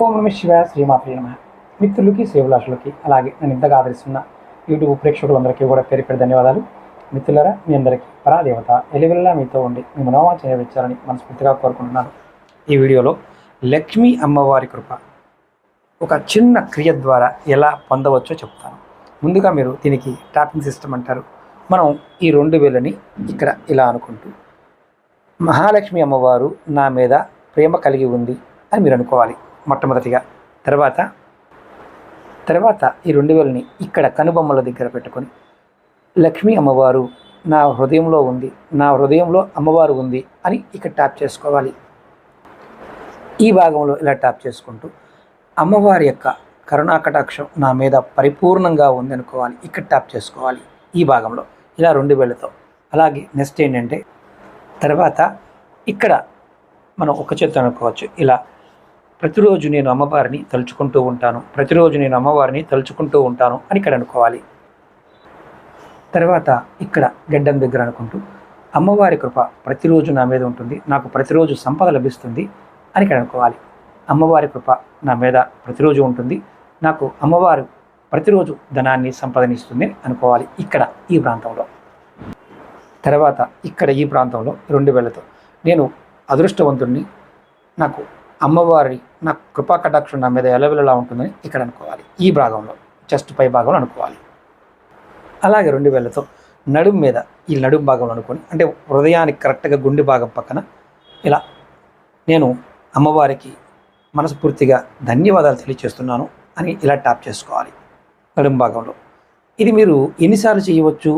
ఓం నమః శివాయ, శ్రీమాత్రే నమః. మిత్రులకి, శ్రేభిలాషులకి, అలాగే నన్ను ఇంతగా ఆదరిస్తున్న యూట్యూబ్ ప్రేక్షకులందరికీ కూడా పేరు పేరు ధన్యవాదాలు. మిత్రులారా, మీ అందరికీ పరాదేవత ఎలివెల్లా మీతో ఉండి మీ మనోవాంఛ నెరవేర్చాలని మనస్ఫూర్తిగా కోరుకుంటున్నాను. ఈ వీడియోలో లక్ష్మీ అమ్మవారి కృప ఒక చిన్న క్రియ ద్వారా ఎలా పొందవచ్చో చెప్తాను. ముందుగా మీరు దీనికి ట్యాపింగ్ సిస్టమ్ అంటారు. మనం ఈ 2 వేలని ఇక్కడ ఇలా అనుకుంటూ మహాలక్ష్మి అమ్మవారు నా మీద ప్రేమ కలిగి ఉంది అని మీరు అనుకోవాలి మొట్టమొదటిగా. తర్వాత ఈ 2 వేలని ఇక్కడ కనుబొమ్మల దగ్గర పెట్టుకొని లక్ష్మీ అమ్మవారు నా హృదయంలో ఉంది, నా హృదయంలో అమ్మవారు ఉంది అని ఇక్కడ ట్యాప్ చేసుకోవాలి. ఈ భాగంలో ఇలా ట్యాప్ చేసుకుంటూ అమ్మవారి యొక్క కరుణాకటాక్షం నా మీద పరిపూర్ణంగా ఉంది అనుకోవాలి. ఇక్కడ ట్యాప్ చేసుకోవాలి ఈ భాగంలో ఇలా 2 వేలతో. అలాగే నెక్స్ట్ ఏంటంటే తర్వాత ఇక్కడ మనం ఒక చేత్తో అనుకోవచ్చు. ఇలా ప్రతిరోజు నేను అమ్మవారిని తలుచుకుంటూ ఉంటాను, ప్రతిరోజు నేను అమ్మవారిని తలుచుకుంటూ ఉంటాను అని ఇక్కడ అనుకోవాలి. తర్వాత ఇక్కడ గడ్డం దగ్గర అనుకుంటూ అమ్మవారి కృప ప్రతిరోజు నా మీద ఉంటుంది, నాకు ప్రతిరోజు సంపద లభిస్తుంది అని ఇక్కడ అనుకోవాలి. అమ్మవారి కృప నా మీద ప్రతిరోజు ఉంటుంది, నాకు అమ్మవారు ప్రతిరోజు ధనాన్ని సంపదనిస్తుంది అనుకోవాలి ఇక్కడ ఈ ప్రాంతంలో. తర్వాత ఇక్కడ ఈ ప్రాంతంలో 2 వేలతో నేను అదృష్టవంతుడిని, నాకు అమ్మవారి నా కృపా కటాక్షం నా మీద ఎలవెలలా ఉంటుందని ఇక్కడ అనుకోవాలి. ఈ భాగంలో చెస్ట్ పై భాగంలో అనుకోవాలి. అలాగే 2 వేలతో నడుం మీద ఈ నడుం భాగంలో అనుకొని, అంటే హృదయానికి కరెక్ట్గా గుండె భాగం పక్కన ఇలా నేను అమ్మవారికి మనస్ఫూర్తిగా ధన్యవాదాలు తెలియజేస్తున్నాను అని ఇలా ట్యాప్ చేసుకోవాలి నడుం భాగంలో. ఇది మీరు ఎన్నిసార్లు చేయవచ్చు.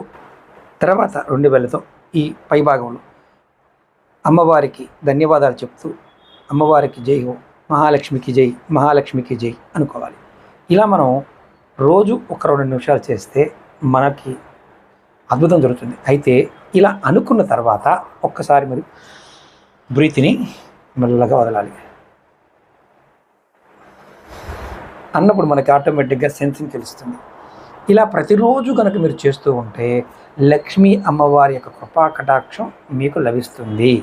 తర్వాత 2 వేలతో ఈ పై భాగంలో అమ్మవారికి ధన్యవాదాలు చెప్తూ అమ్మవారికి జై హో, మహాలక్ష్మికి జై, మహాలక్ష్మికి జై అనుకోవాలి. ఇలా మనం రోజు ఒక 2 నిమిషాలు చేస్తే మనకి అద్భుతం జరుగుతుంది. అయితే ఇలా అనుకున్న తర్వాత ఒక్కసారి మీరు బ్రీత్ని మెల్లగా వదలాలి. అన్నప్పుడు మనకి ఆటోమేటిక్గా సెన్సింగ్ తెలుస్తుంది. ఇలా ప్రతిరోజు కనుక మీరు చేస్తూ ఉంటే లక్ష్మీ అమ్మవారి యొక్క కృపా కటాక్షం మీకు లభిస్తుంది.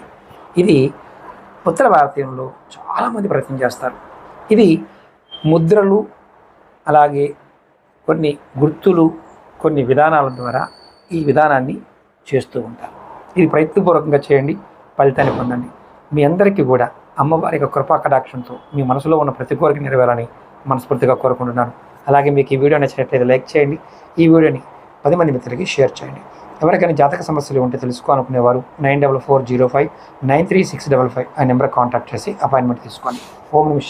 ఇది ఉత్తర భారతీయంలో చాలామంది ప్రయత్నం చేస్తారు. ఇది ముద్రలు, అలాగే కొన్ని గుర్తులు, కొన్ని విధానాల ద్వారా ఈ విధానాన్ని చేస్తూ ఉంటారు. ఇది ప్రయత్నపూర్వకంగా చేయండి, ఫలితాన్ని పొందండి. మీ అందరికీ కూడా అమ్మవారి యొక్క కృపా కటాక్షంతో మీ మనసులో ఉన్న ప్రతి కోరిక నెరవేరాలని మనస్ఫూర్తిగా కోరుకుంటున్నాను. అలాగే మీకు ఈ వీడియో నచ్చినట్లయితే లైక్ చేయండి, ఈ వీడియోని 10 మంది మిత్రులకి షేర్ చేయండి. ఎవరికైనా జాతక సమస్యలు ఉంటే తెలుసుకోవాలనుకునేవారు 9440593655 ఆ నెంబర్ కాంటాక్ట్ చేసి అపాయింట్మెంట్ తీసుకోండి. ఓం నమః.